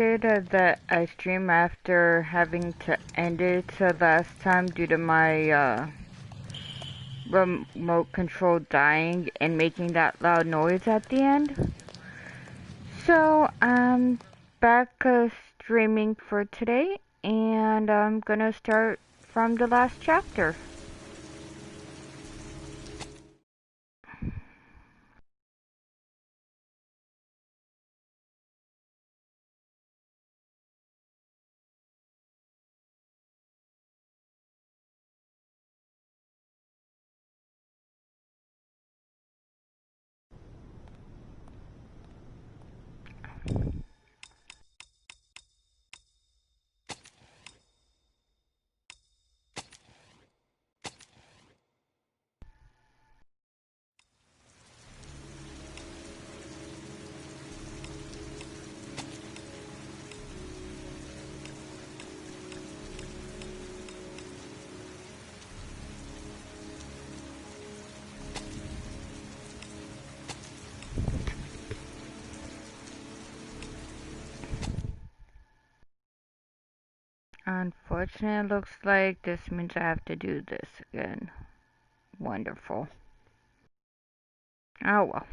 That I stream after having to end it last time due to my remote control dying and making that loud noise at the end. So I'm back streaming for today, and I'm gonna start from the last chapter. Unfortunately, it looks like this means I have to do this again. Wonderful. Oh well.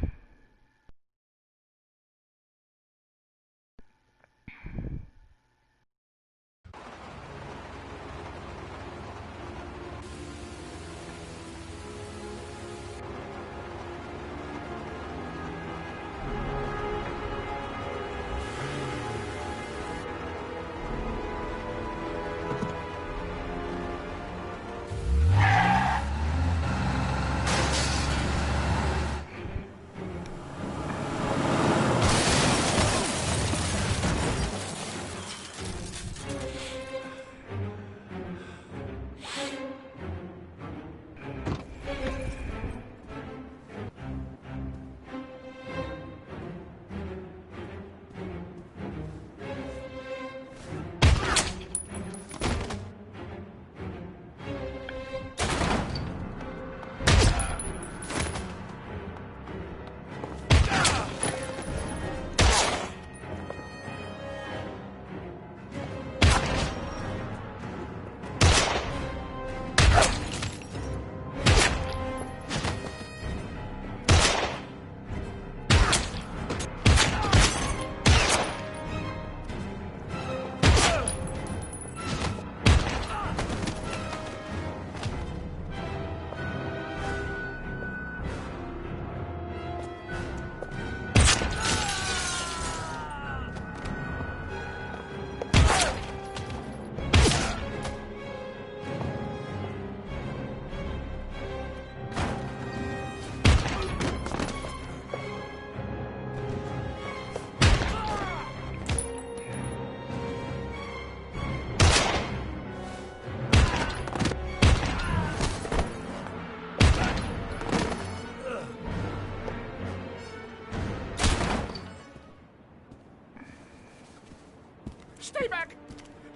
Stay back!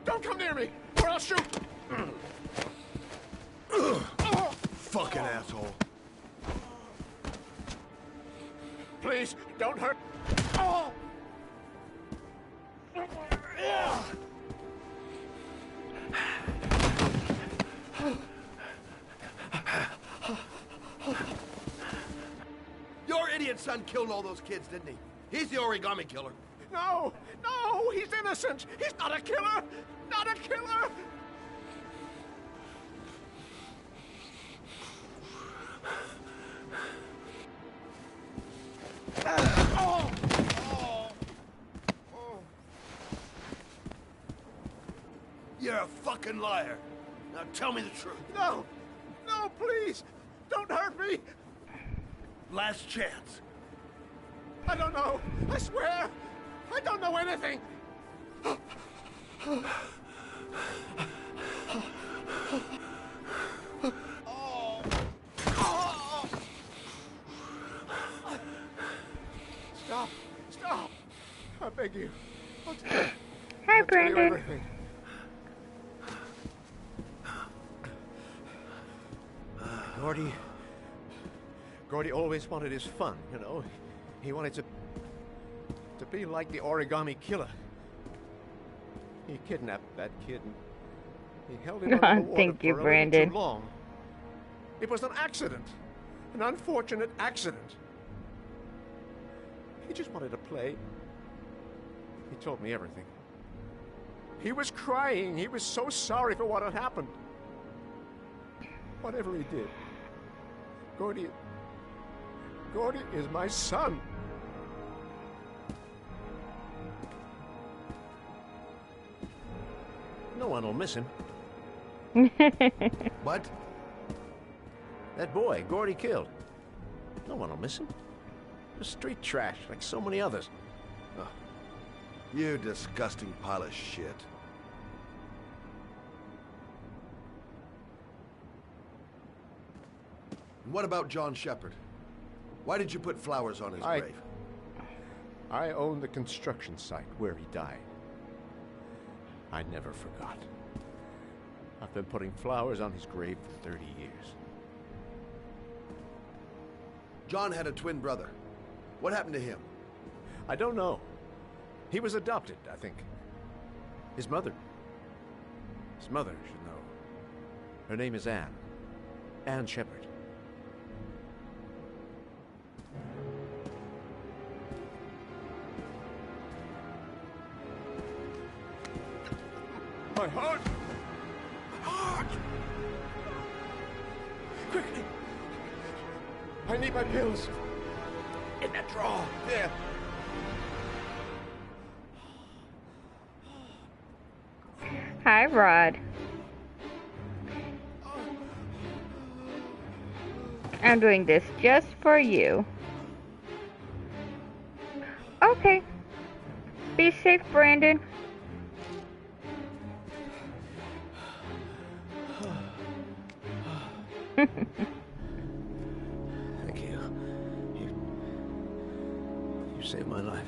Don't come near me, or I'll shoot! Fucking asshole. Please, don't hurt. Your idiot son killed all those kids, didn't he? He's the origami killer. No! No! He's innocent! He's not a killer! Not a killer! You're a fucking liar. Now tell me the truth. No! No, please! Don't hurt me! Last chance. I don't know! I swear! I don't know anything! Stop! Stop! I beg you. Hi, I'll tell you Brandon. everything. Gordy always wanted his fun, you know. He wanted to be like the origami killer. He kidnapped that kid and he held it under the water Thank you, for a little Brandon. too long. It was an accident. An unfortunate accident. He just wanted to play. He told me everything. He was crying. He was so sorry for what had happened. Whatever he did, Gordy is my son. No one will miss him. What? That boy, Gordy killed. No one will miss him. Just street trash, like so many others. Oh, you disgusting pile of shit. And what about John Shepard? Why did you put flowers on his grave? I own the construction site where he died. I never forgot. I've been putting flowers on his grave for 30 years. John had a twin brother. What happened to him? I don't know. He was adopted, I think. His mother should know. Her name is Anne. Anne Shepard. My heart! My heart! Quickly! I need my pills. In that drawer. There. Hi, Rod. I'm doing this just for you. Okay. Be safe, Brandon. Thank you. You saved my life.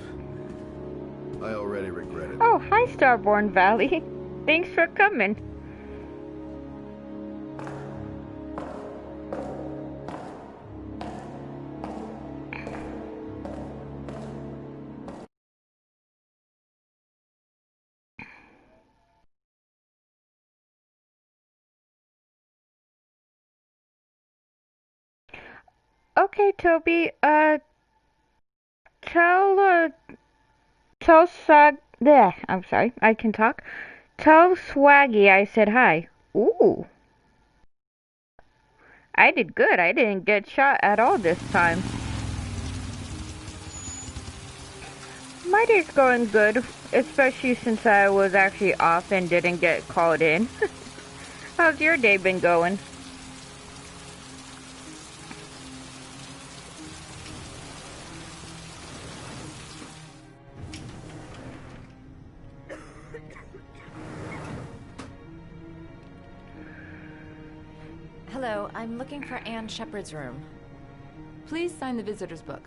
I already regret it. Oh, hi, Starborn Valley. Thanks for coming. Okay, Toby, tell Swag, bleh, I'm sorry, I can talk. Tell Swaggy I said hi. Ooh. I did good. I didn't get shot at all this time. My day's going good, especially since I was actually off and didn't get called in. How's your day been going? Hello, I'm looking for Anne Shepard's room. Please sign the visitor's book.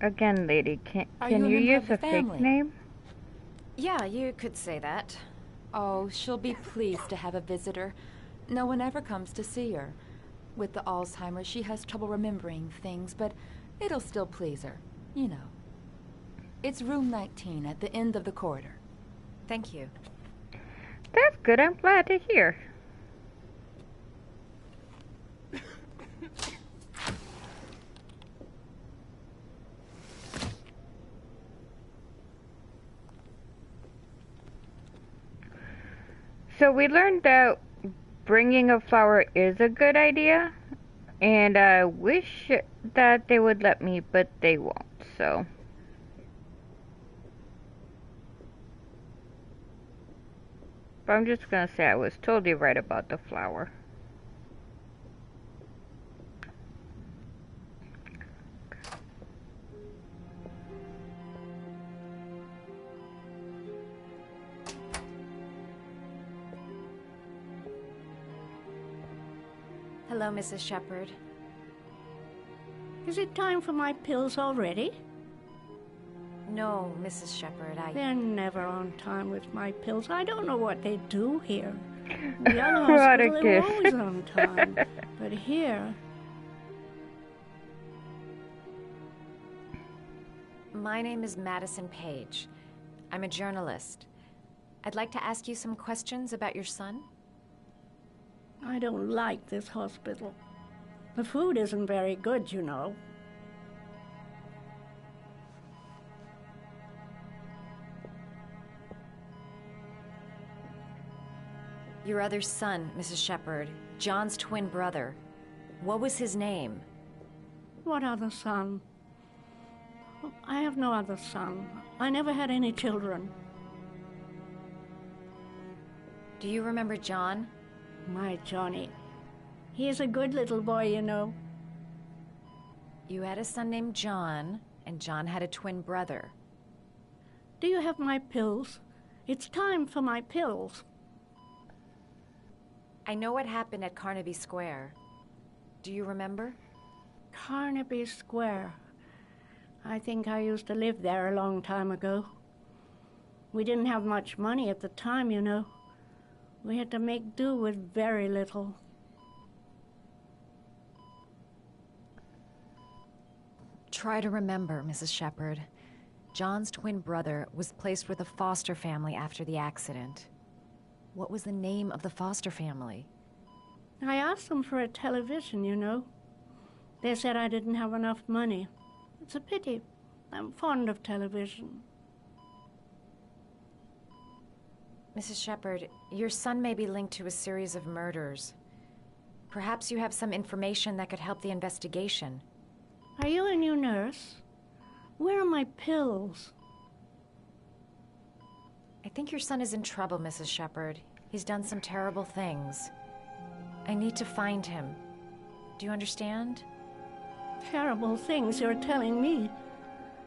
Again, lady, can you a you member use of the a fake family? name? Yeah, you could say that. Oh, she'll be pleased to have a visitor. No one ever comes to see her. With the Alzheimer's, she has trouble remembering things, but it'll still please her, you know. It's room 19 at the end of the corridor. Thank you. That's good. I'm glad to hear. So we learned that bringing a flower is a good idea, and I wish that they would let me, but they won't, so. But I'm just gonna say I was totally right about the flower. Hello, Mrs. Shepard. Is it time for my pills already? No, Mrs. Shepard, They're never on time with my pills. I don't know what they do here. The other What a hospital, they were gift. always on time. But here... My name is Madison Page. I'm a journalist. I'd like to ask you some questions about your son. I don't like this hospital. The food isn't very good, you know. Your other son, Mrs. Shepherd, John's twin brother. What was his name? What other son? I have no other son. I never had any children. Do you remember John? My Johnny. He is a good little boy, you know. You had a son named John, and John had a twin brother. Do you have my pills? It's time for my pills. I know what happened at Carnaby Square. Do you remember? Carnaby Square. I think I used to live there a long time ago. We didn't have much money at the time, you know. We had to make do with very little. Try to remember, Mrs. Shepherd. John's twin brother was placed with a foster family after the accident. What was the name of the foster family? I asked them for a television, you know. They said I didn't have enough money. It's a pity. I'm fond of television. Mrs. Shepherd, your son may be linked to a series of murders. Perhaps you have some information that could help the investigation. Are you a new nurse? Where are my pills? I think your son is in trouble, Mrs. Shepherd. He's done some terrible things. I need to find him. Do you understand? Terrible things you're telling me.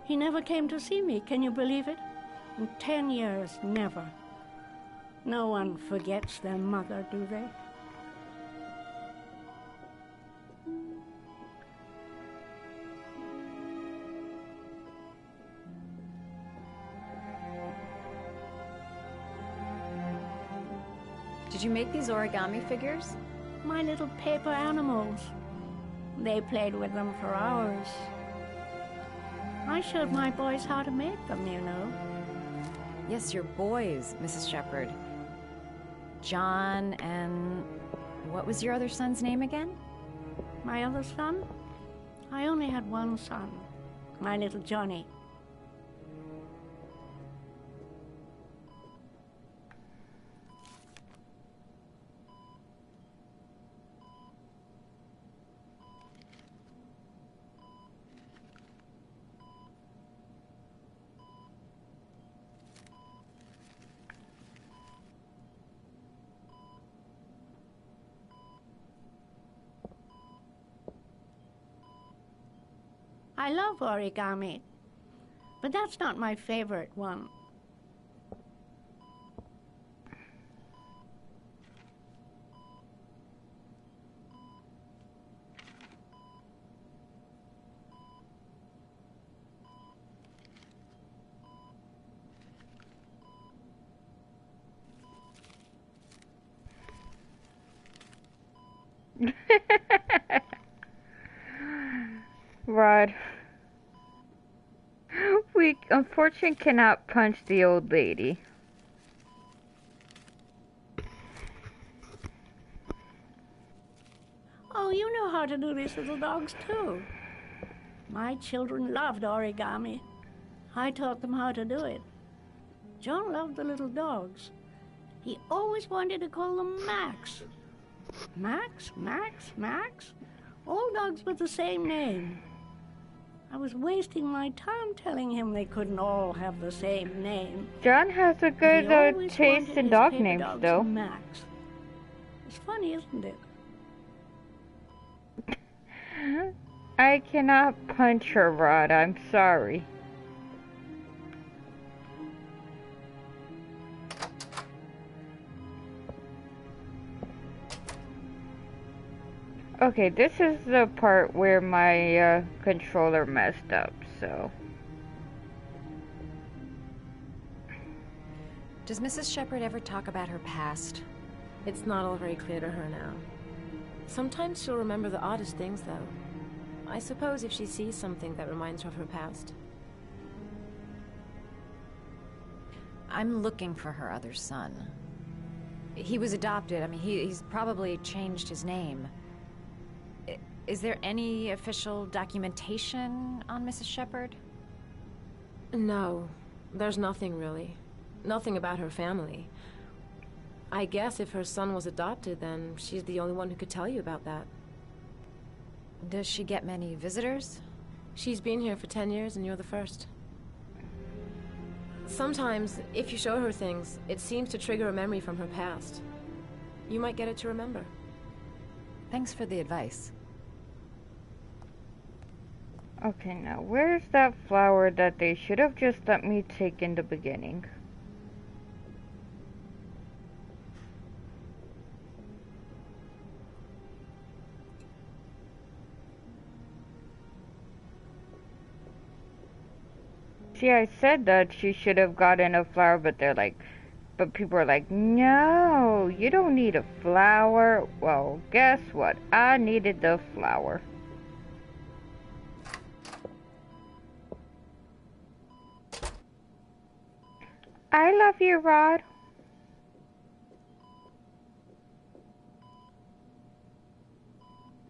He never came to see me, can you believe it? In 10 years, never. No one forgets their mother, do they? Did you make these origami figures? My little paper animals. They played with them for hours. I showed my boys how to make them, you know. Yes, your boys, Mrs. Shepherd. John and... what was your other son's name again? My other son? I only had one son, my little Johnny. I love origami, but that's not my favorite one. Rod. We unfortunately cannot punch the old lady. Oh, you know how to do these little dogs too. My children loved origami. I taught them how to do it. John loved the little dogs. He always wanted to call them Max. Max, Max, Max. All dogs with the same name. I was wasting my time telling him they couldn't all have the same name. John has a good taste in dog names, though. Max. It's funny, isn't it? I cannot punch her, Rod. I'm sorry. Okay, this is the part where my controller messed up, so... Does Mrs. Shepherd ever talk about her past? It's not all very clear to her now. Sometimes she'll remember the oddest things, though. I suppose if she sees something that reminds her of her past. I'm looking for her other son. He was adopted. I mean, he's probably changed his name. Is there any official documentation on Mrs. Shepherd? No, there's nothing really. Nothing about her family. I guess if her son was adopted, then she's the only one who could tell you about that. Does she get many visitors? She's been here for 10 years and you're the first. Sometimes, if you show her things, it seems to trigger a memory from her past. You might get it to remember. Thanks for the advice. Okay, now where's that flower that they should have just let me take in the beginning? See, I said that she should have gotten a flower, but people are like, no, you don't need a flower. Well, guess what? I needed the flower. I love you, Rod.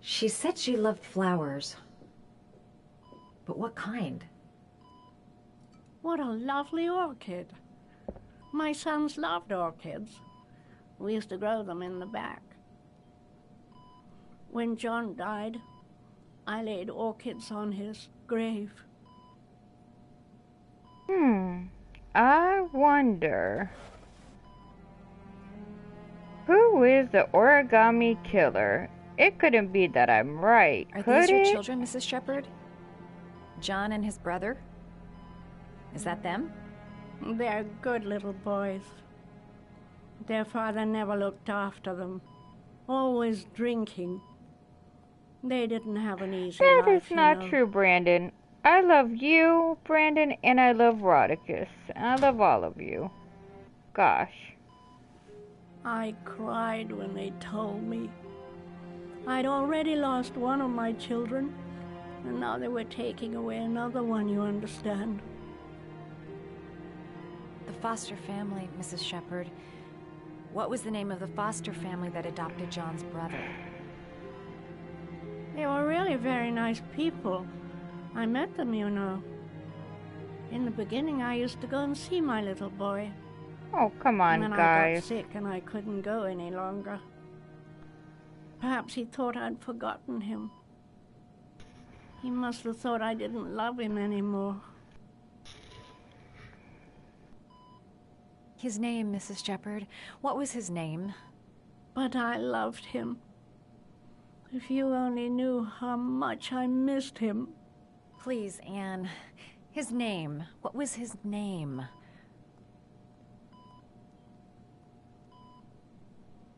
She said she loved flowers. But what kind? What a lovely orchid. My sons loved orchids. We used to grow them in the back. When John died, I laid orchids on his grave. I wonder who is the origami killer? It couldn't be that I'm right, Are could these your it? children, Mrs. Shepherd? John and his brother? Is that them? They're good little boys. Their father never looked after them, always drinking. They didn't have an easy That life, is not you know. true, Brandon. I love you, Brandon, and I love Rodicus. I love all of you. Gosh. I cried when they told me. I'd already lost one of my children, and now they were taking away another one, you understand. The foster family, Mrs. Shepherd. What was the name of the foster family that adopted John's brother? They were really very nice people. I met them, you know. In the beginning, I used to go and see my little boy. Oh, come on, And then I got guys. sick and I couldn't go any longer. Perhaps he thought I'd forgotten him. He must have thought I didn't love him anymore. His name, Mrs. Shepherd. What was his name? But I loved him. If you only knew how much I missed him. Please, Anne. His name. What was his name?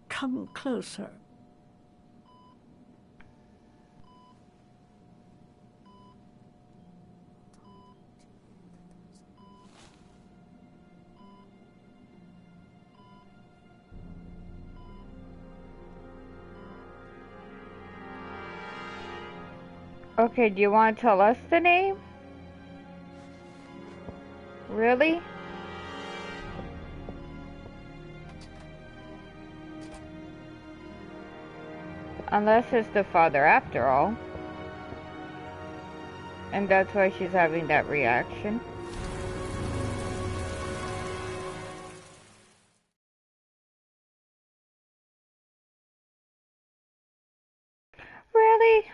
Come closer. Okay, do you want to tell us the name? Really? Unless it's the father after all. And that's why she's having that reaction. Really?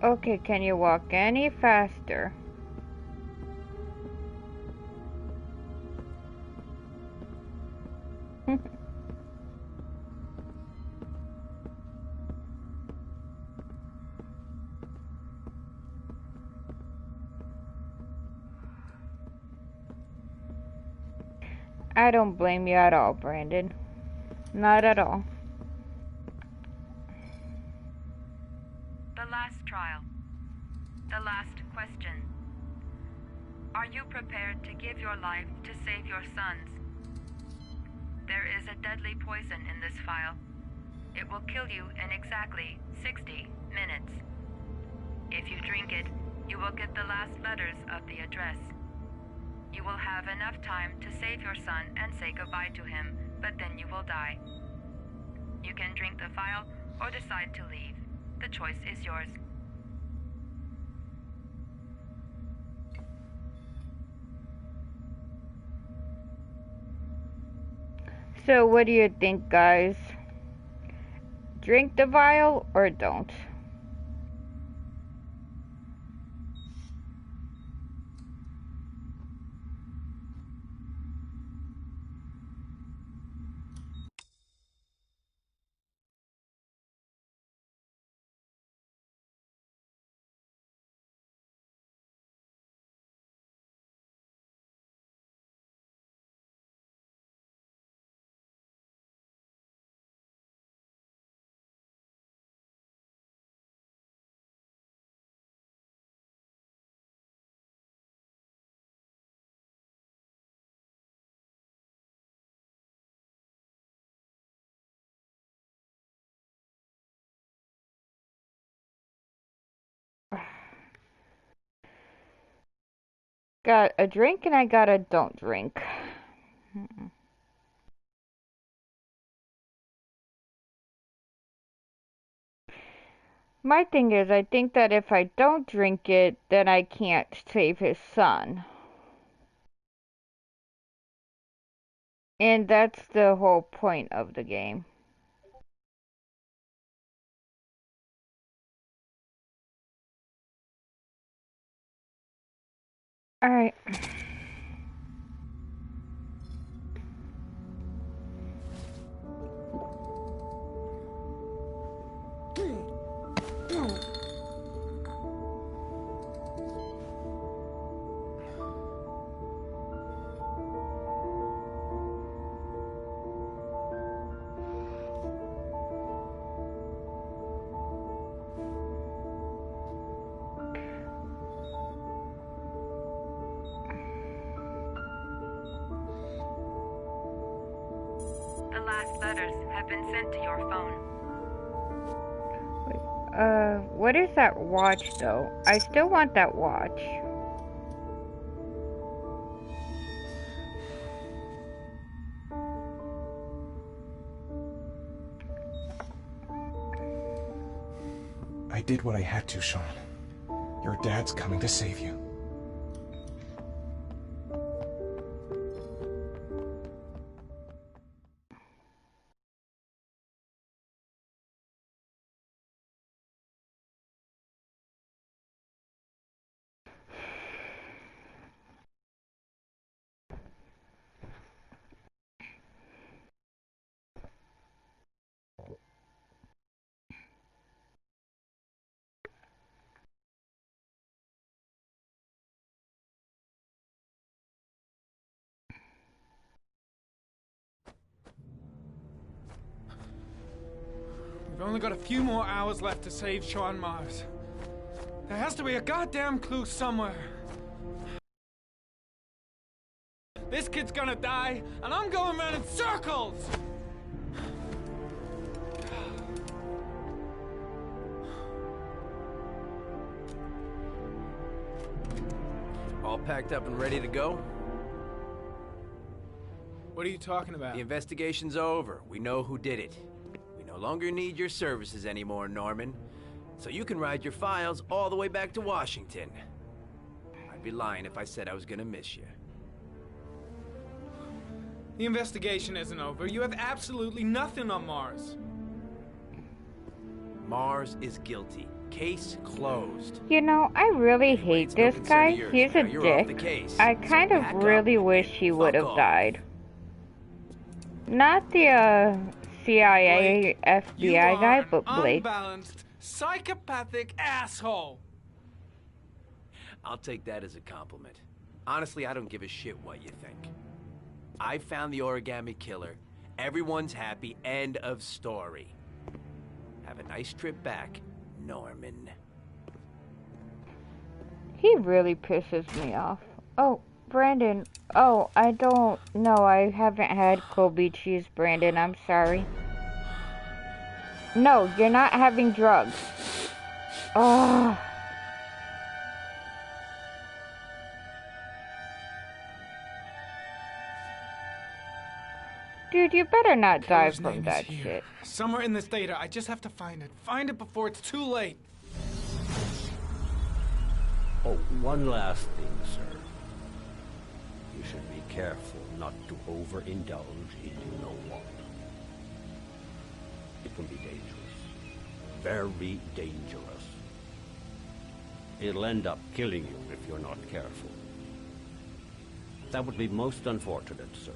Okay, can you walk any faster? I don't blame you at all, Brandon. Not at all. The last trial. The last question. Are you prepared to give your life to save your sons? There is a deadly poison in this vial. It will kill you in exactly 60 minutes. If you drink it, you will get the last letters of the address. You will have enough time to save your son and say goodbye to him, but then you will die. You can drink the vial or decide to leave. The choice is yours. So what do you think, guys? Drink the vial or don't? Got a drink and I got a don't drink. My thing is, I think that if I don't drink it, then I can't save his son. And that's the whole point of the game. Alright. The last letters have been sent to your phone. What is that watch though? I still want that watch. I did what I had to, Sean. Your dad's coming to save you. We've only got a few more hours left to save Sean Mars. There has to be a goddamn clue somewhere. This kid's gonna die, and I'm going around in circles! All packed up and ready to go? What are you talking about? The investigation's over. We know who did it. We no longer need your services anymore, Norman. So you can ride your files all the way back to Washington. I'd be lying if I said I was gonna miss you. The investigation isn't over. You have absolutely nothing on Mars. Mars is guilty. Case closed. You know, I really hate this guy. He's a dick. I kind of really wish he would have died. Not the CIA, FBI guy, but Blake. Unbalanced, psychopathic asshole. I'll take that as a compliment. Honestly, I don't give a shit what you think. I found the origami killer. Everyone's happy. End of story. Have a nice trip back, Norman. He really pisses me off. Oh, Brandon. Oh, I don't know. I haven't had Colby cheese, Brandon. I'm sorry. No, you're not having drugs. Oh. Dude, you better not die from that shit. Somewhere in this data. I just have to find it. Find it before it's too late. Oh, one last thing, sir. You should be careful not to overindulge in you know what. It can be dangerous. Very dangerous. It'll end up killing you if you're not careful. That would be most unfortunate, sir.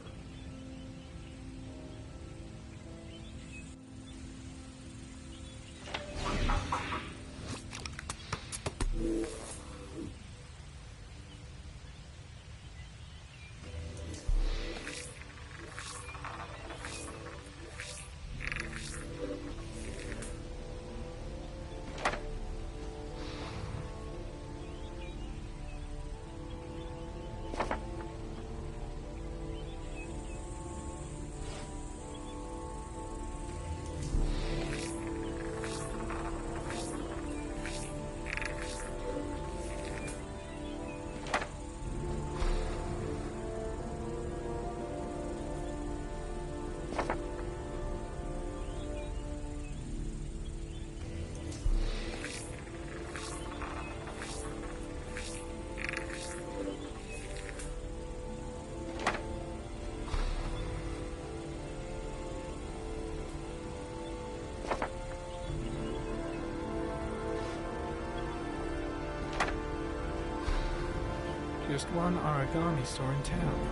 Just one origami store in town.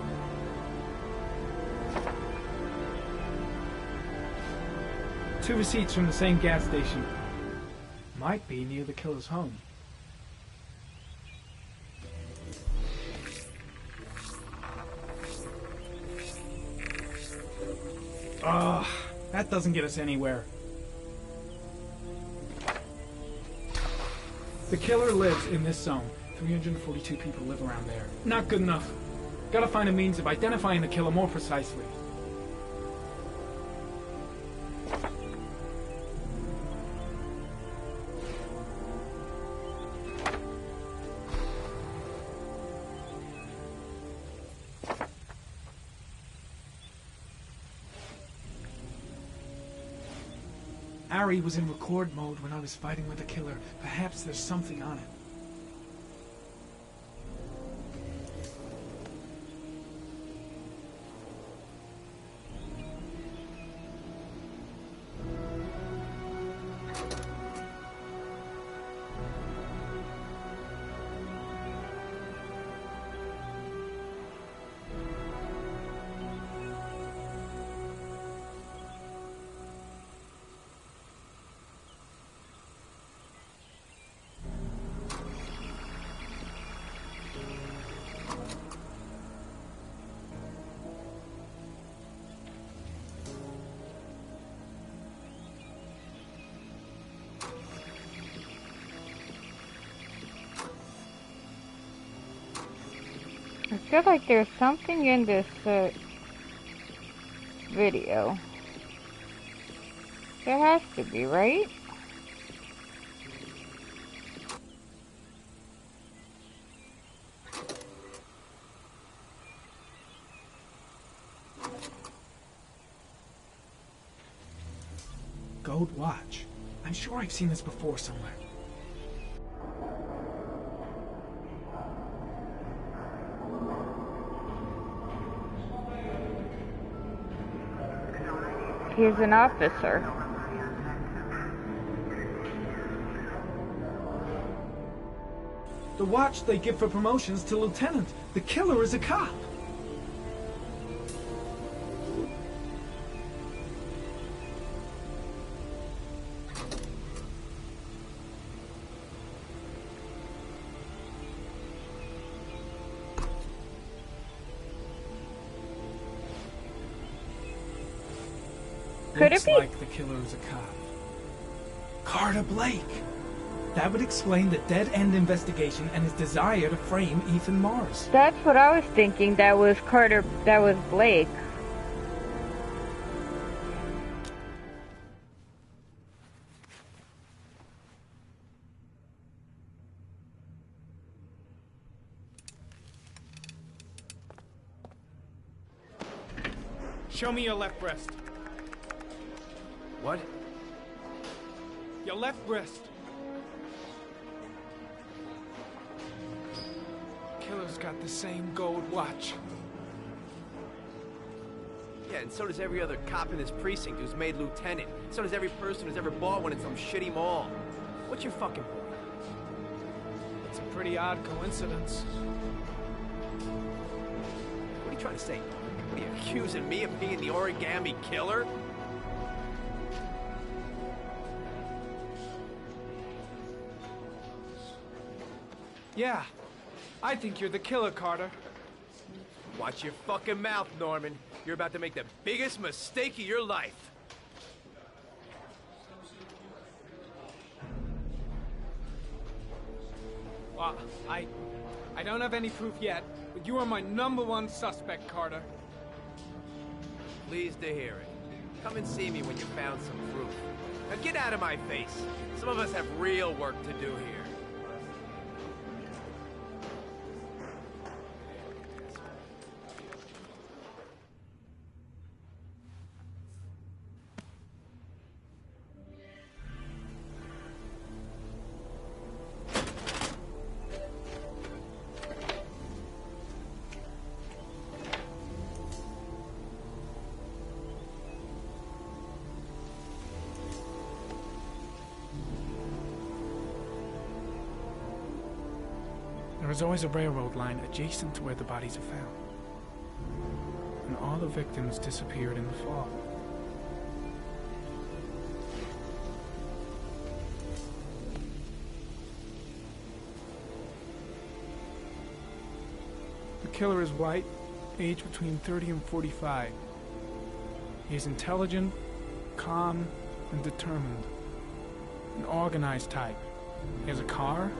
Two receipts from the same gas station. Might be near the killer's home. Ugh, that doesn't get us anywhere. The killer lives in this zone. 342 people live around there. Not good enough. Gotta find a means of identifying the killer more precisely. Ari was in record mode when I was fighting with the killer. Perhaps there's something on it. I feel like there's something in this video. There has to be, right? Gold watch. I'm sure I've seen this before somewhere. He's an officer. The watch they give for promotions to lieutenant. The killer is a cop. Could Looks it be? like the killer is a cop. Carter Blake. That would explain the dead-end investigation and his desire to frame Ethan Mars. That's what I was thinking. That was Carter. That was Blake. Show me your left breast. What? Your left breast. Killer's got the same gold watch. Yeah, and so does every other cop in this precinct who's made lieutenant. So does every person who's ever bought one in some shitty mall. What's your fucking point? It's a pretty odd coincidence. What are you trying to say? What are you accusing me of being the origami killer? Yeah, I think you're the killer, Carter. Watch your fucking mouth, Norman. You're about to make the biggest mistake of your life. Well, I don't have any proof yet, but you are my #1 suspect, Carter. Pleased to hear it. Come and see me when you found some proof. Now get out of my face. Some of us have real work to do here. There is always a railroad line adjacent to where the bodies are found. And all the victims disappeared in the fall. The killer is white, aged between 30 and 45. He is intelligent, calm, and determined. An organized type. He has a car.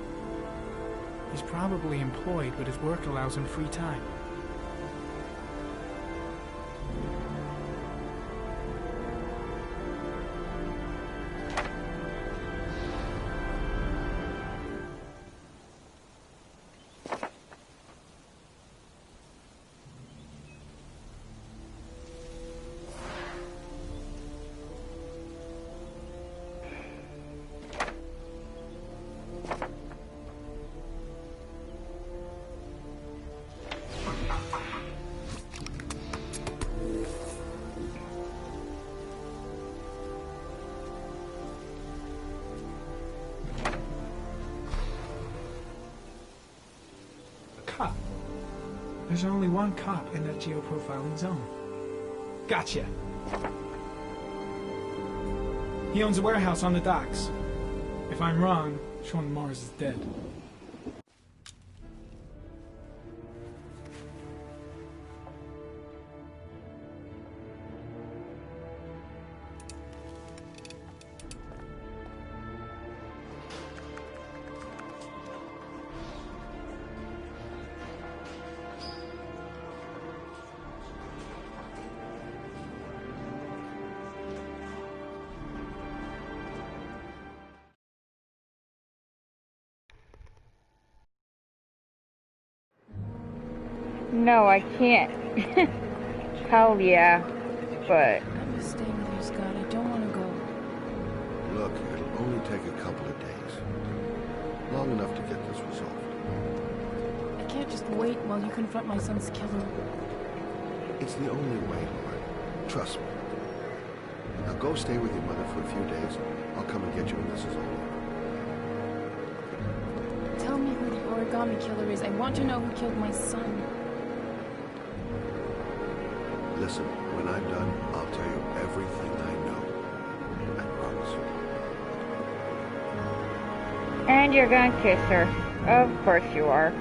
He's probably employed, but his work allows him free time. There's only one cop in that geoprofiling zone. Gotcha. He owns a warehouse on the docks. If I'm wrong, Sean Mars is dead. No, I can't. Hell yeah, but... I'm just staying with you, Scott. I don't want to go. Look, it'll only take a couple of days. Long enough to get this resolved. I can't just wait while you confront my son's killer. It's the only way, Lauren. Trust me. Now go stay with your mother for a few days. I'll come and get you when this is over. Tell me who the origami killer is. I want to know who killed my son. Listen, when I'm done, I'll tell you everything I know. I promise. And you're gonna kiss her. Of course you are.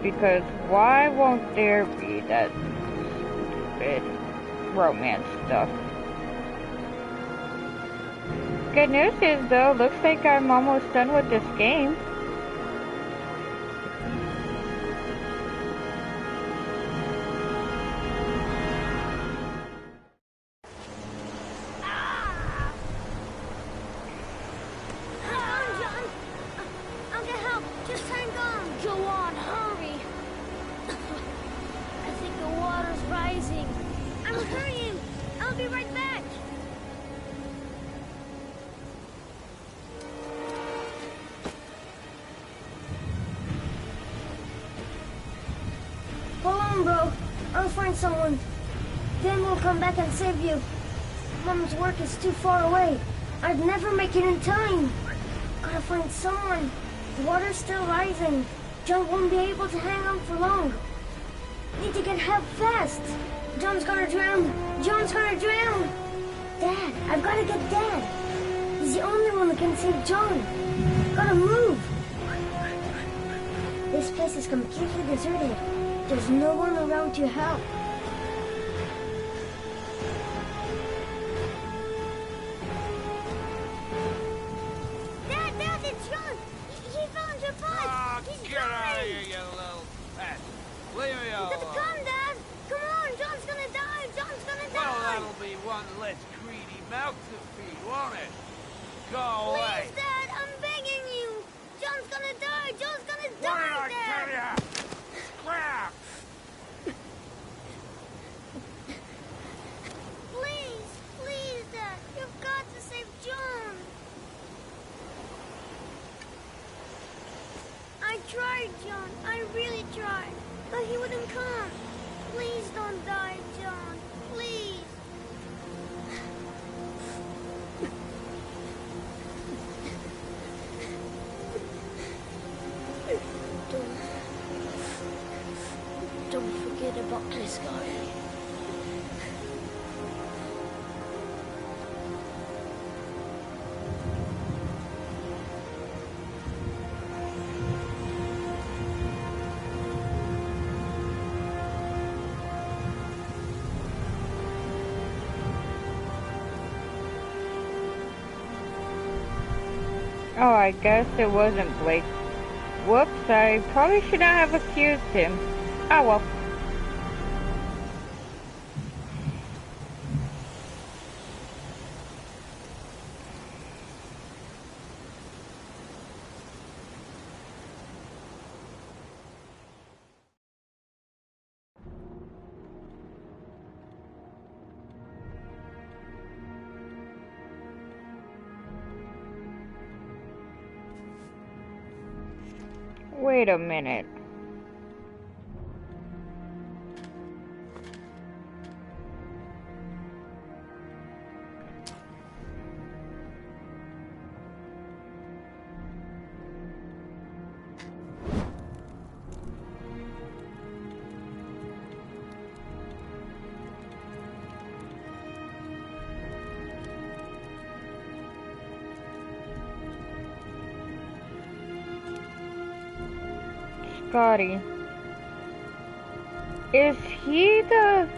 Because why won't there be that stupid romance stuff? Good news is, though, looks like I'm almost done with this game. Someone. Then we'll come back and save you. Mom's work is too far away. I'd never make it in time. Gotta find someone. The water's still rising. John won't be able to hang on for long. Need to get help fast. John's gonna drown. John's gonna drown. Dad, I've gotta get Dad. He's the only one that can save John. Gotta move. This place is completely deserted. There's no one around to help. Dad, it's John! He fell into a pipe! Oh, He's get out of dying. here, you little pet! Leave me You alone! gotta come, Dad! Come on, John's gonna die! John's gonna die! Well, that'll be one less greedy mouth to feed, won't it? Go away! Please, Dad, I'm begging you! John's gonna die! John's gonna What die, did I Dad! tell ya? Crap! Please, Dad, you've got to save John! I tried, John. I really tried. But he wouldn't come. Please don't die, John. Please. Don't forget about this guy. Oh, I guess it wasn't Blake. Whoops, I probably should not have accused him. Oh well. Wait a minute. Scotty. Is he the...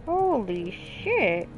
Holy shit.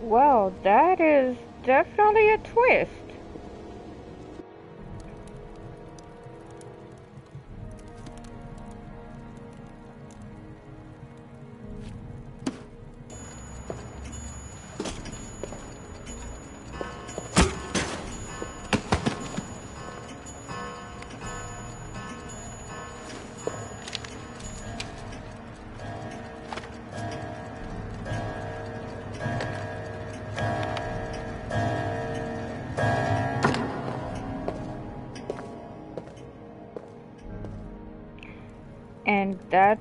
Well, that is definitely a twist. And that...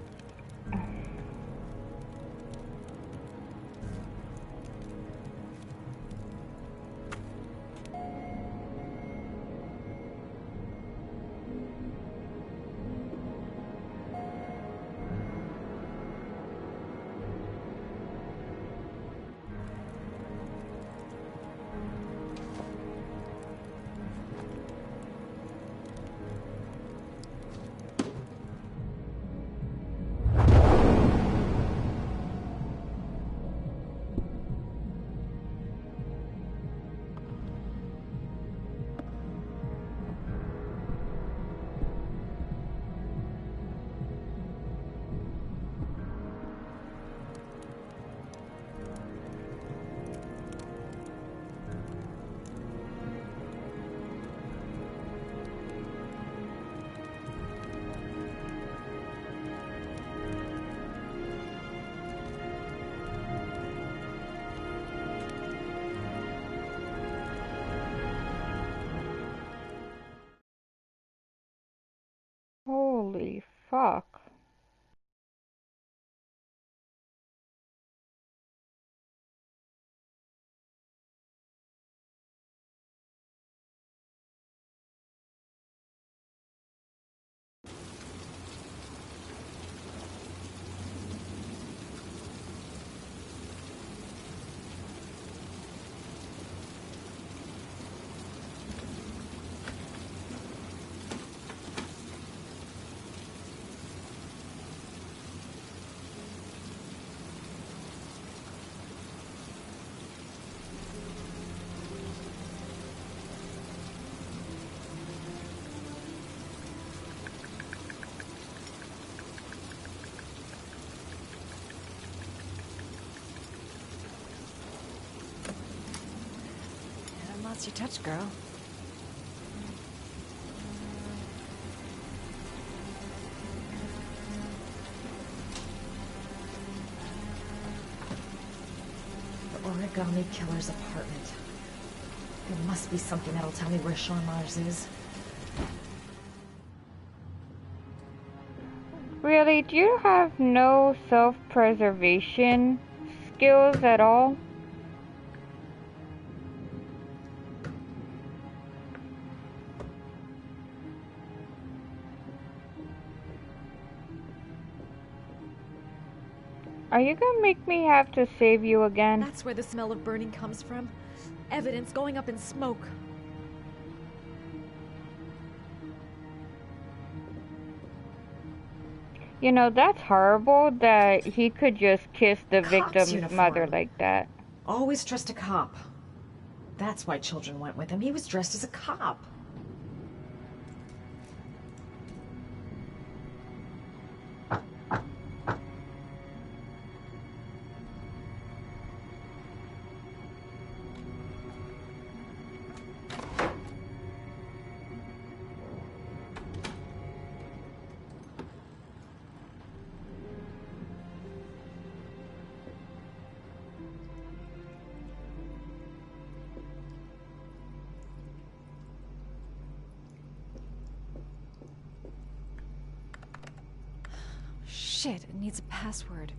Holy fuck. Lost your touch, girl. The Origami Killer's apartment. There must be something that'll tell me where Sean Mars is. Really, do you have no self-preservation skills at all? Are you gonna make me have to save you again? That's where the smell of burning comes from. Evidence going up in smoke. You know, that's horrible that he could just kiss the victim's uniform. mother like that. Always trust a cop. That's why children went with him. He was dressed as a cop. Shit, it needs a password.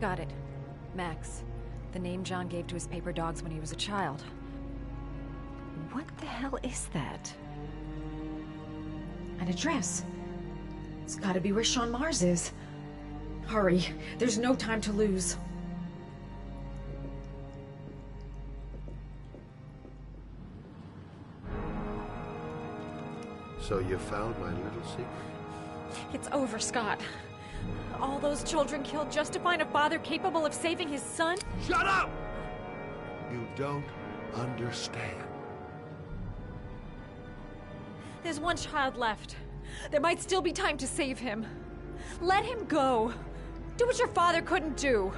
Got it. Max. The name John gave to his paper dogs when he was a child. What the hell is that? An address. It's gotta be where Sean Mars is. Hurry. There's no time to lose. So you found my little secret? It's over, Scott. All those children killed just to find a father capable of saving his son? Shut up! You don't understand. There's one child left. There might still be time to save him. Let him go. Do what your father couldn't do.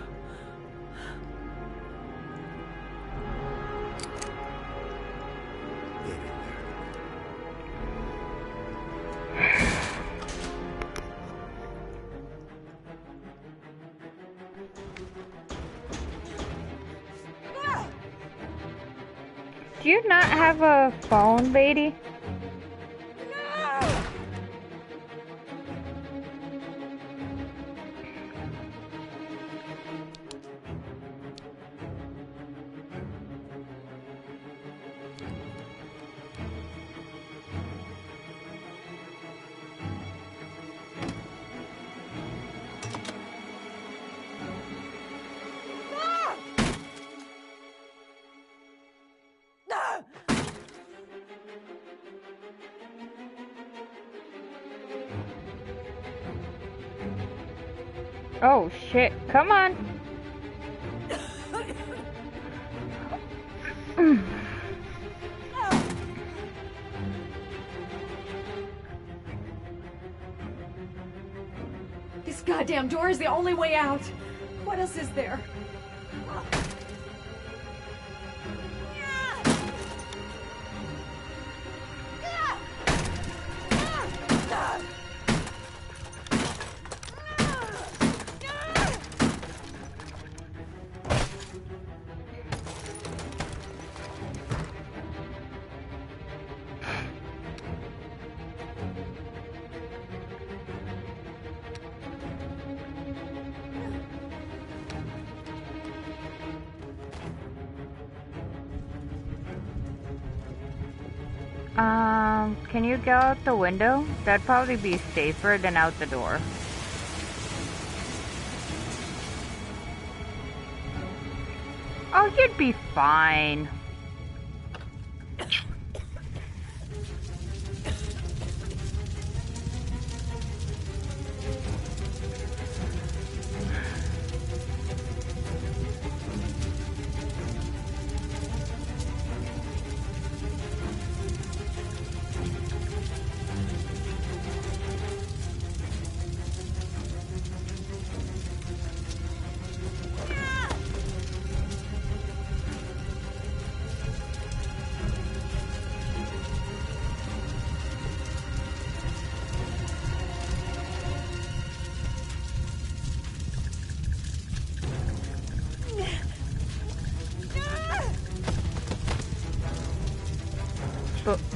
Do you not have a phone, lady? Oh shit, come on. This goddamn door is the only way out. What else is there? Can you go out the window? That'd probably be safer than out the door. Oh, you'd be fine.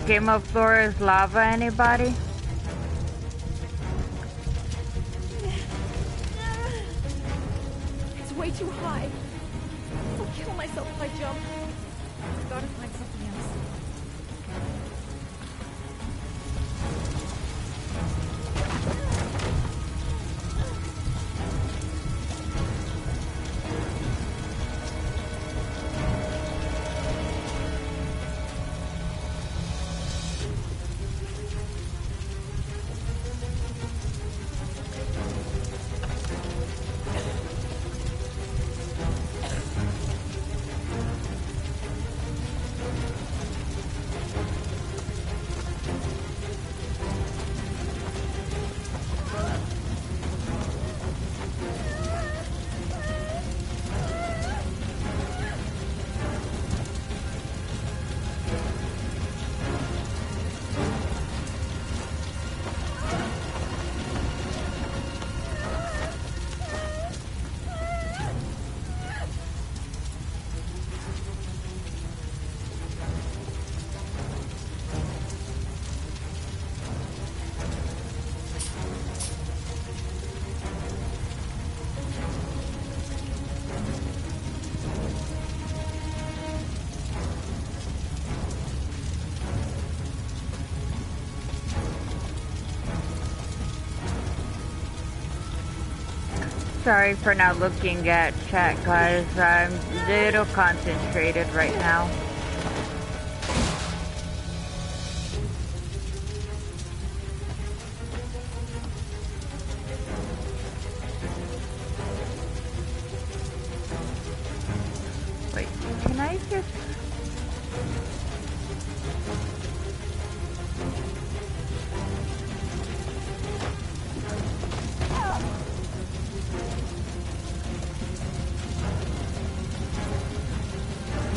Game of Thrones lava, anybody? It's way too high. I'll kill myself if I jump. I've got to find something else. Sorry for not looking at chat, guys. I'm a little concentrated right now. Wait, can I just...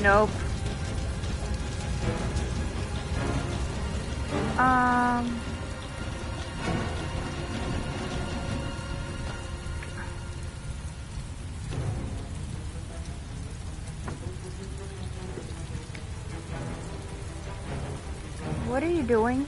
Nope. What are you doing?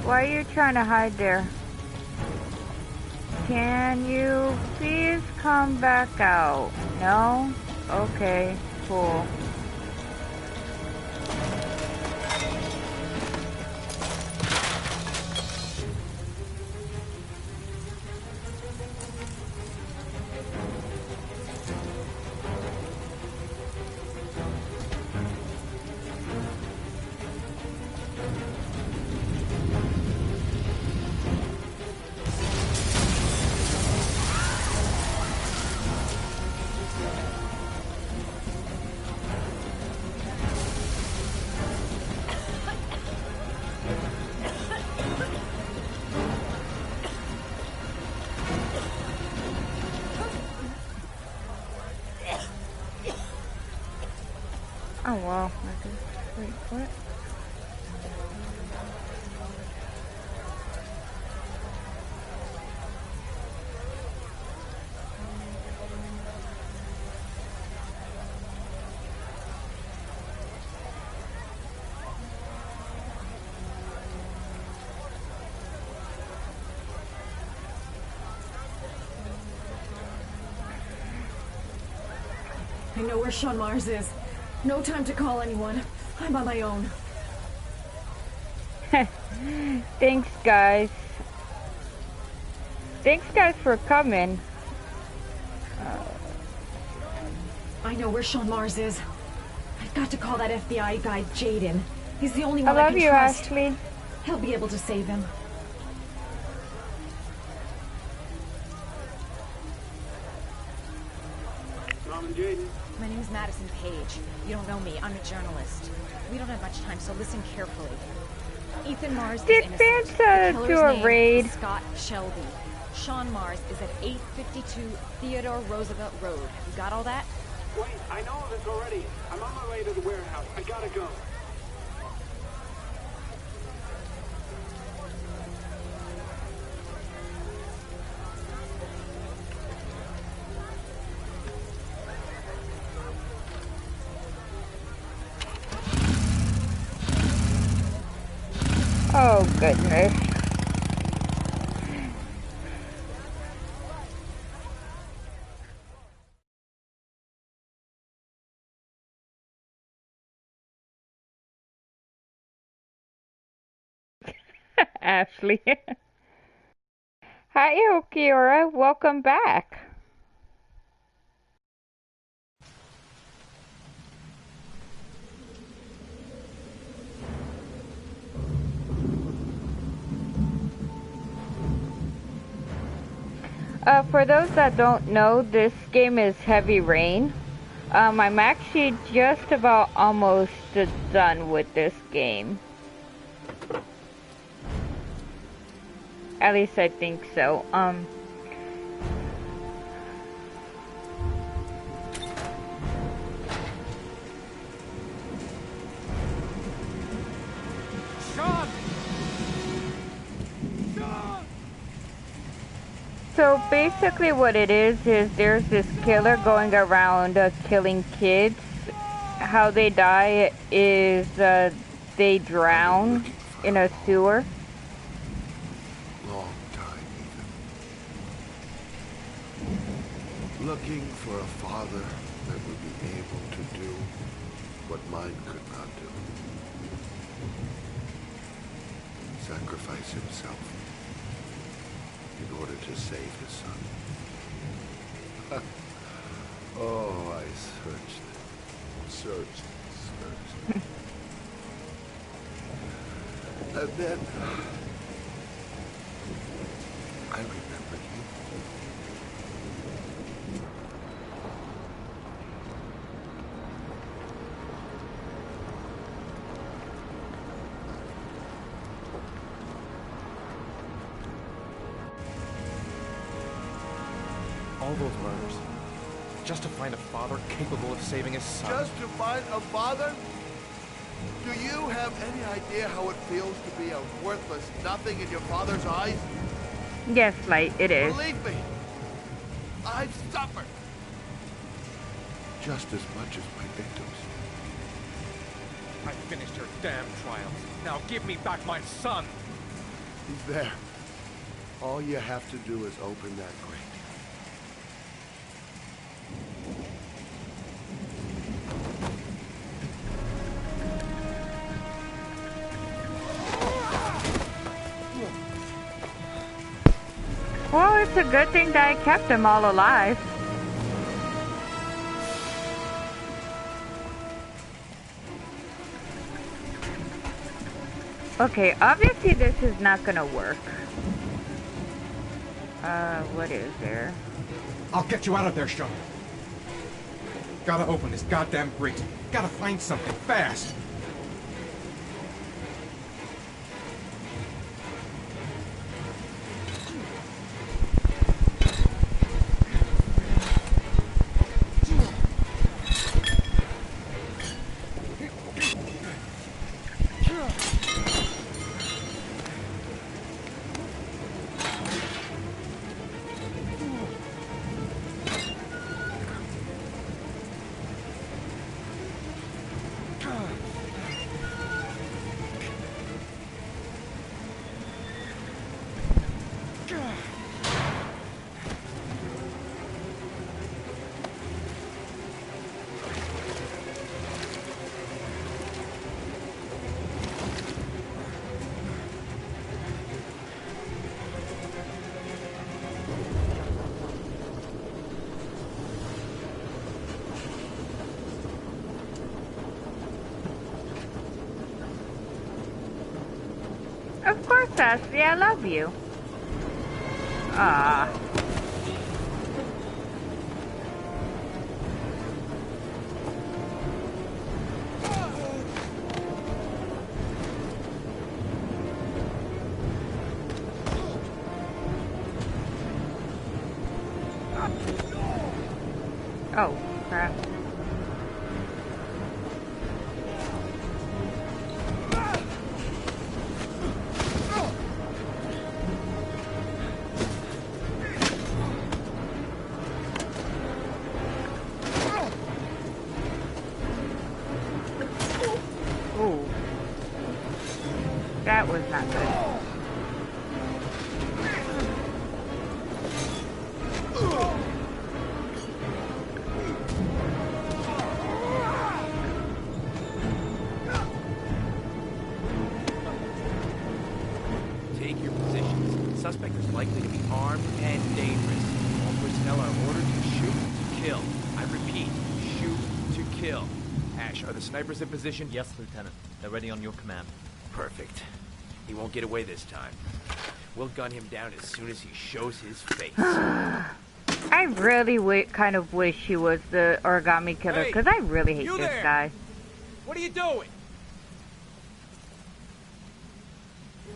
Why are you trying to hide there? Can you please come back out? No? Okay, cool. Oh wow, wait, what? I know where Sean Mars is. No time to call anyone. I'm on my own. Thanks, guys. Thanks, guys, for coming. I know where Sean Mars is. I've got to call that FBI guy, Jaden. He's the only one I I love can you, trust. Ashley. He'll be able to save him. Mom and Jaden. My name is Madison Page. You don't know me. I'm a journalist. We don't have much time, so listen carefully. Ethan Mars Did is innocent. Fanta The do killer's a name raid? is Scott Shelby. Sean Mars is at 852 Theodore Roosevelt Road. You got all that? Wait, I know of this already. I'm on my way to the warehouse. I gotta go. Oh, goodness. Ashley. Hi, Okiora. Welcome back. For those that don't know, this game is Heavy Rain. I'm actually just about almost done with this game. At least I think so. Sean! Sean! So basically what it is there's this killer going around killing kids. How they die is they drown in a sewer. Long time, Ethan. Looking for a father that would be able to do what mine could not do. Sacrifice himself in order to save his son. Oh, I searched. And then I remembered you. All those murders. Just to find a father capable of saving his son. Just to find a father? Do you have any idea how it feels to be a worthless nothing in your father's eyes? Yes, Light, it is. Believe me, I've suffered just as much as my victims. I finished your damn trials. Now give me back my son! He's there. All you have to do is open that grate. Well, it's a good thing that I kept them all alive. Okay, obviously this is not gonna work. What is there? I'll get you out of there, Sean. Gotta open this goddamn grate. Gotta find something fast. Of course, Ashley, I love you. Ah. Oh, crap. Ooh. That was not good. Take your positions. Suspect is likely to be armed and dangerous. All personnel are ordered to shoot to kill. I repeat, shoot to kill. Ash, are the snipers in position? Yes, Lieutenant. They're ready on your command. Perfect. He won't get away this time. We'll gun him down as soon as he shows his face. I really kind of wish he was the origami killer, because I really hate this guy. What are you doing?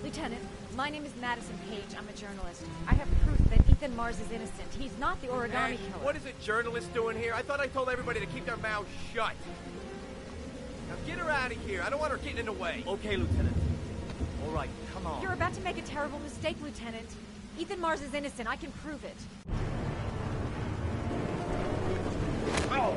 Lieutenant, my name is Madison Page. I'm a journalist. I have proof that Ethan Mars is innocent. He's not the origami Ash, killer. what is a journalist doing here? I thought I told everybody to keep their mouths shut. Now get her out of here. I don't want her getting in the way. Okay, Lieutenant. All right, come on. You're about to make a terrible mistake, Lieutenant. Ethan Mars is innocent. I can prove it. Oh.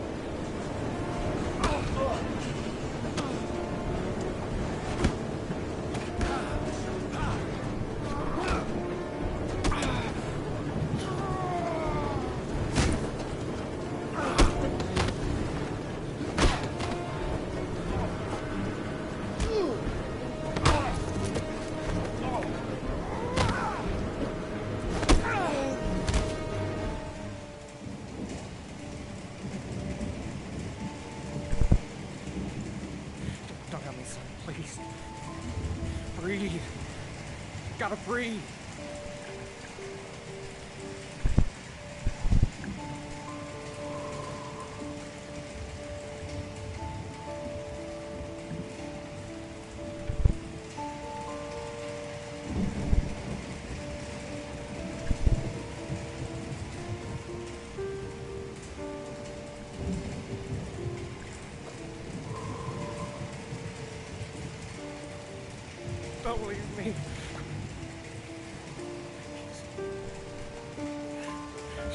Don't help me, son, please. Breathe. Gotta breathe.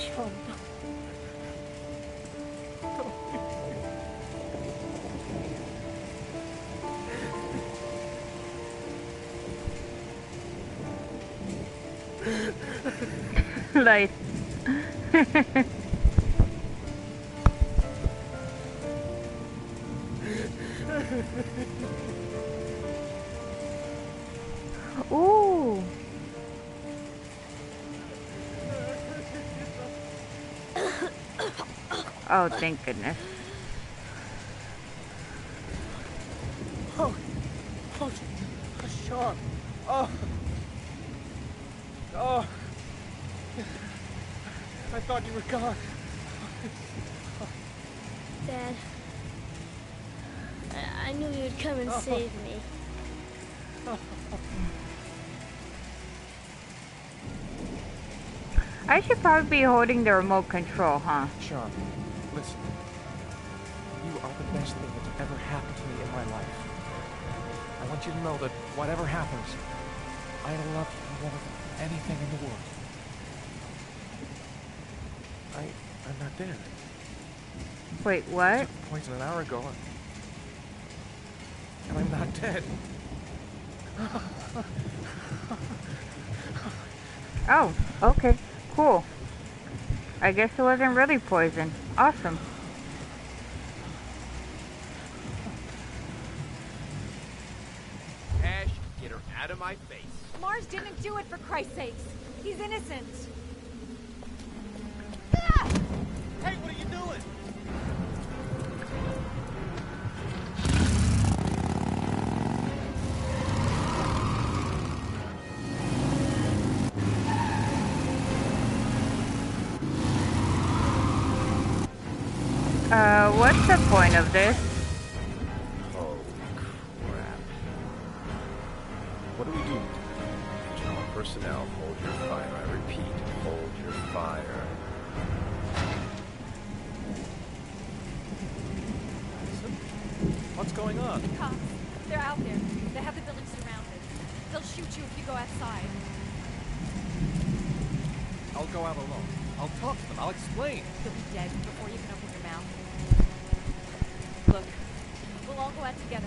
Sean. Like. Ooh. Oh, thank goodness. Oh, Sean. Oh. Oh. I thought you were gone. Dad, I knew you'd come and save me. I should probably be holding the remote control, huh? Sean, listen. You are the best thing that's ever happened to me in my life. I want you to know that whatever happens, I love you more than anything in the world. I'm not dead. Wait, what? I took poison an hour ago, and I'm not dead. Oh, okay, cool. I guess it wasn't really poison. Awesome. Ash, get her out of my face. Mars didn't do it, for Christ's sakes. He's innocent. Hey, what are you doing? What's the point of this? Holy crap. What do we do? General personnel, hold your fire. I repeat, hold your fire. What's going on? Cops. They're out there. They have the building surrounded. They'll shoot you if you go outside. I'll go out alone. I'll talk to them. I'll explain. You'll be dead before you can open your mouth. Look, we'll all go out together,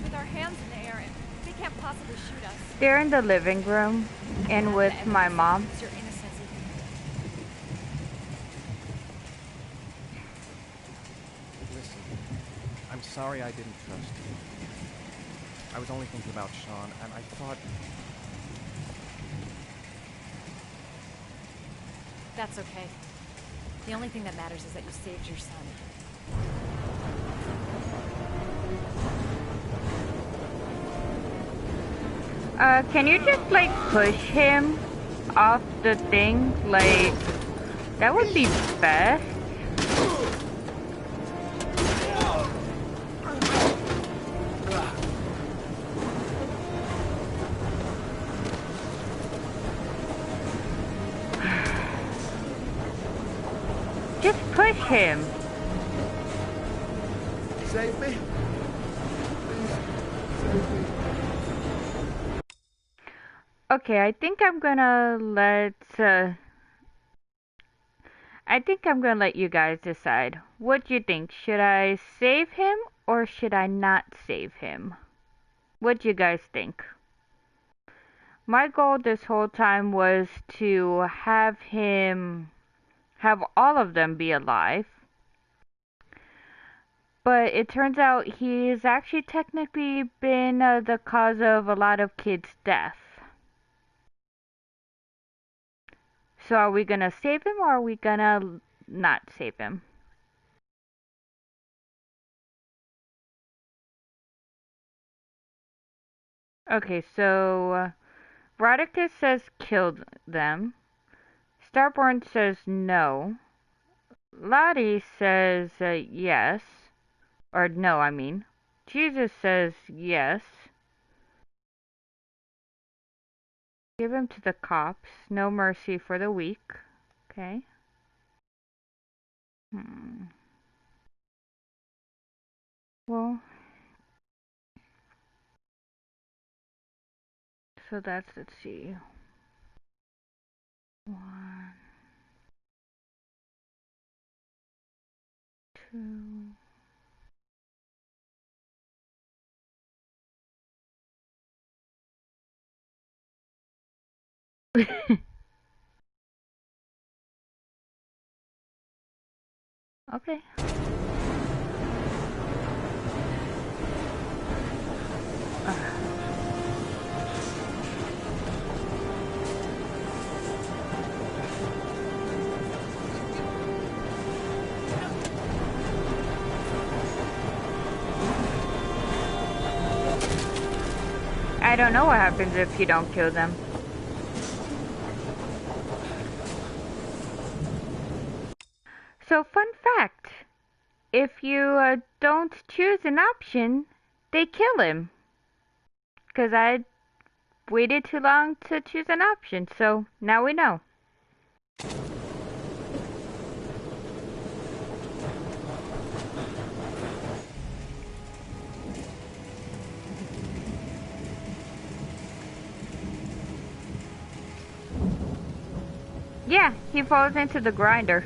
with our hands in the air, and they can't possibly shoot us. They're in the living room, and with my mom. Your innocence. Listen, I'm sorry I didn't trust you. I was only thinking about Sean, and I thought... That's okay. The only thing that matters is that you saved your son. Can you just, like, push him off the thing? Like, that would be best. Just push him. Save me. Please, save me. Okay, I think I'm gonna let you guys decide. What do you think? Should I save him or should I not save him? What do you guys think? My goal this whole time was to have all of them be alive. But it turns out he's actually technically been the cause of a lot of kids' death. So are we gonna save him or are we gonna not save him? Okay, so Rodicus says killed them. Starborn says no. Lottie says yes. Or no, I mean. Jesus says yes. Give him to the cops. No mercy for the weak. Okay. Well. So that's, let's see. 1. Okay. I don't know what happens if you don't kill them. So, fun fact. If you don't choose an option, they kill him. Because I waited too long to choose an option, so now we know. Yeah, he falls into the grinder.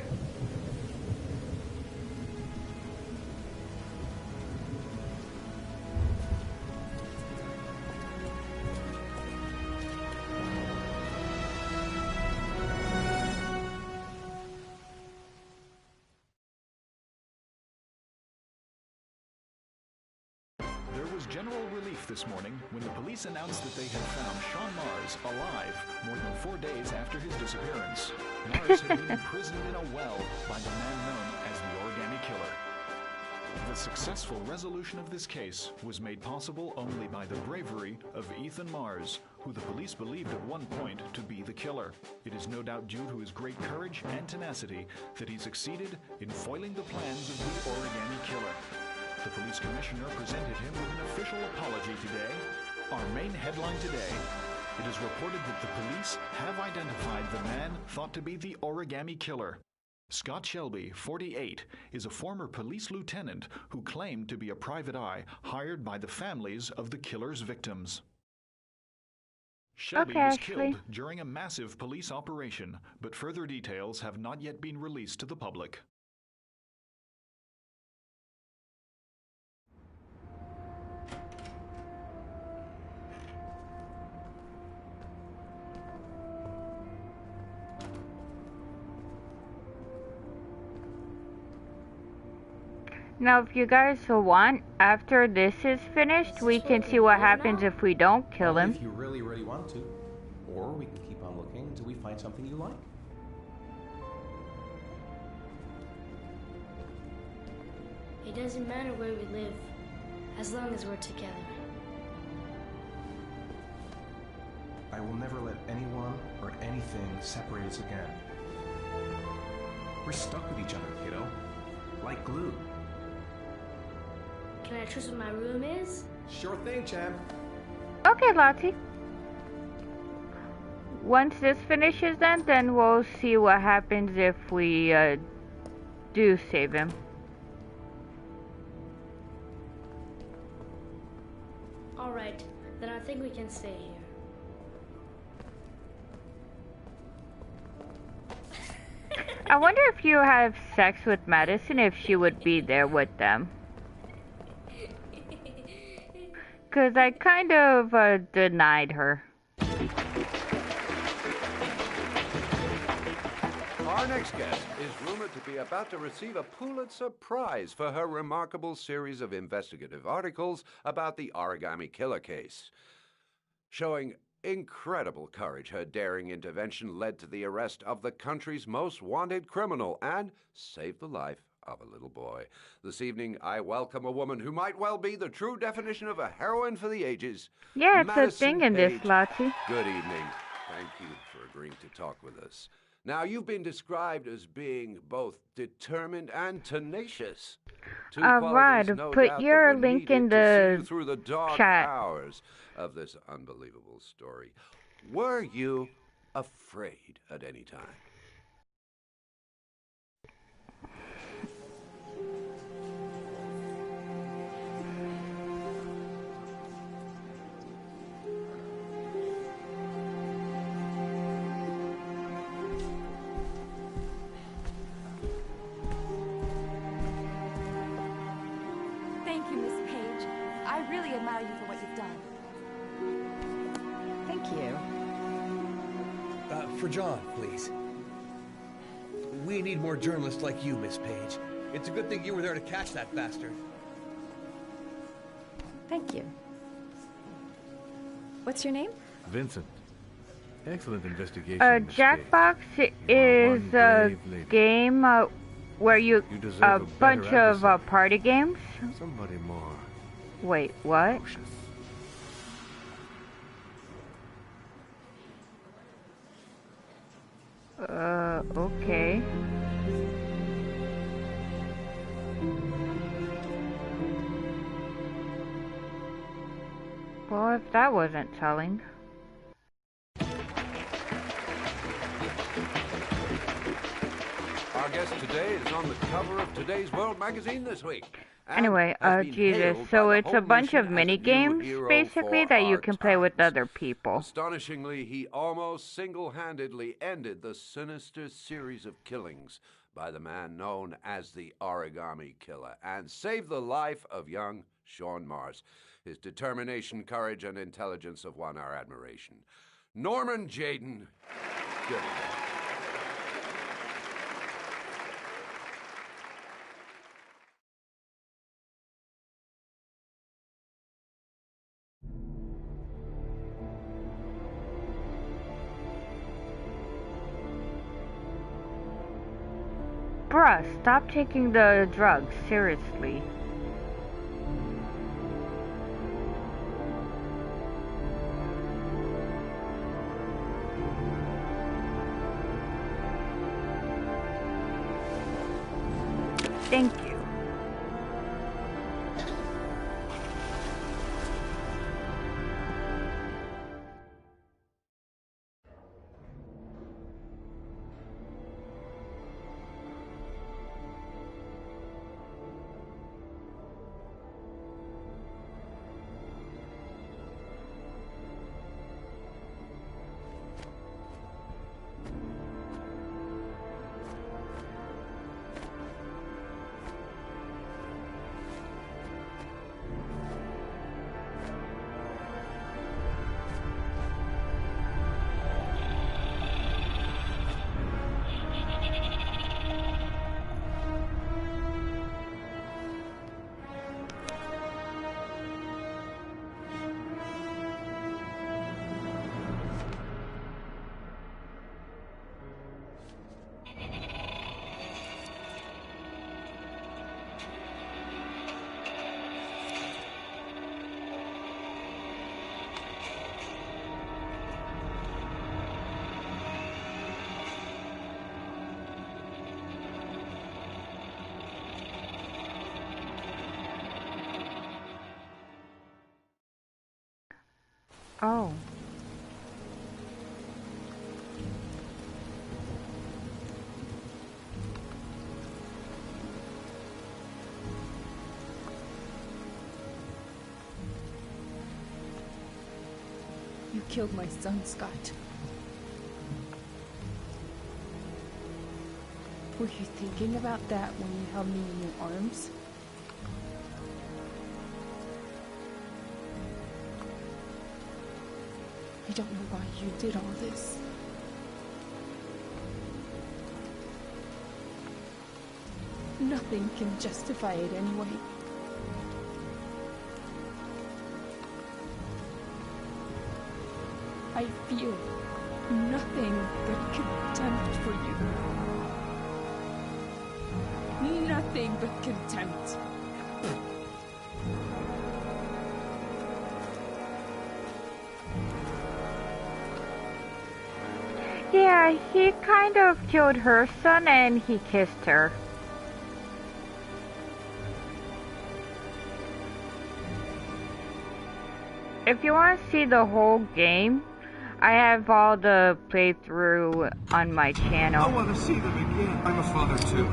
There was general relief this morning when the police announced that they had found Sean Mars alive more than 4 days after his disappearance. Mars had been imprisoned in a well by the man known as the Origami Killer. The successful resolution of this case was made possible only by the bravery of Ethan Mars, who the police believed at one point to be the killer. It is no doubt due to his great courage and tenacity that he succeeded in foiling the plans of the Origami Killer. The police commissioner presented him with an official apology today. Our main headline today: it is reported that the police have identified the man thought to be the Origami Killer. Scott Shelby, 48, is a former police lieutenant who claimed to be a private eye hired by the families of the killer's victims. Shelby was killed during a massive police operation, but further details have not yet been released to the public. Now, if you guys want, after this is finished, we can see what happens if we don't kill him. If you really, really want to. Or we can keep on looking until we find something you like. It doesn't matter where we live, as long as we're together. I will never let anyone or anything separate us again. We're stuck with each other, kiddo. Like glue. Can I trust what my room is? Sure thing, champ. Okay, Lottie. Once this finishes then we'll see what happens if we do save him. Alright, then I think we can stay here. I wonder if you have sex with Madison, if she would be there with them. Because I kind of denied her. Our next guest is rumored to be about to receive a Pulitzer Prize for her remarkable series of investigative articles about the Origami Killer case. Showing incredible courage, her daring intervention led to the arrest of the country's most wanted criminal and saved the life of a little boy. This evening, I welcome a woman who might well be the true definition of a heroine for the ages. Yeah, it's Madison a thing in this, Page. Lottie. Good evening. Thank you for agreeing to talk with us. Now, you've been described as being both determined and tenacious. Alright, put your link in the through the dark chat. hours of this unbelievable story. Were you afraid at any time? you for what you've done. Thank you. For John, please. We need more journalists like you, Miss Page. It's a good thing you were there to catch that bastard. Thank you. What's your name? Vincent. Excellent investigation. Miss Page. Jackbox is a game where you deserve a a bunch better of party games. Somebody more. Wait, what? Okay. Well, if that wasn't telling. Our guest today is on the cover of today's World magazine this week. Anyway, Jesus, so it's a bunch of mini games, basically, that you can play with other people. Astonishingly, he almost single-handedly ended the sinister series of killings by the man known as the Origami Killer and saved the life of young Shaun Mars. His determination, courage, and intelligence have won our admiration. Norman Jayden. Good. Bruh, stop taking the drugs, seriously. Thank you. Oh. You killed my son, Scott. Were you thinking about that when you held me in your arms? I don't know why you did all this. Nothing can justify it anyway. I feel nothing but contempt for you. Nothing but contempt. Yeah, he kind of killed her son and he kissed her. If you want to see the whole game, I have all the playthrough on my channel. I want to see them again. I'm a father too.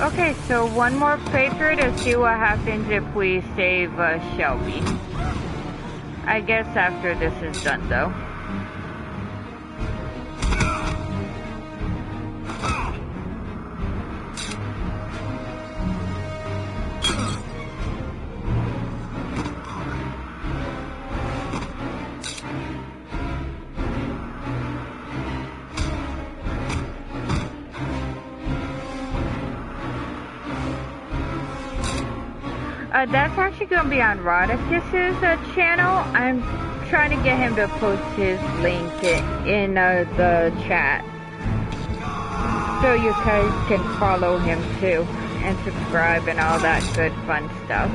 Okay, so one more playthrough to see what happens if we save Shelby. I guess after this is done, though. That's actually going to be on Rodicus's channel. I'm trying to get him to post his link in the chat, so you guys can follow him too, and subscribe and all that good fun stuff.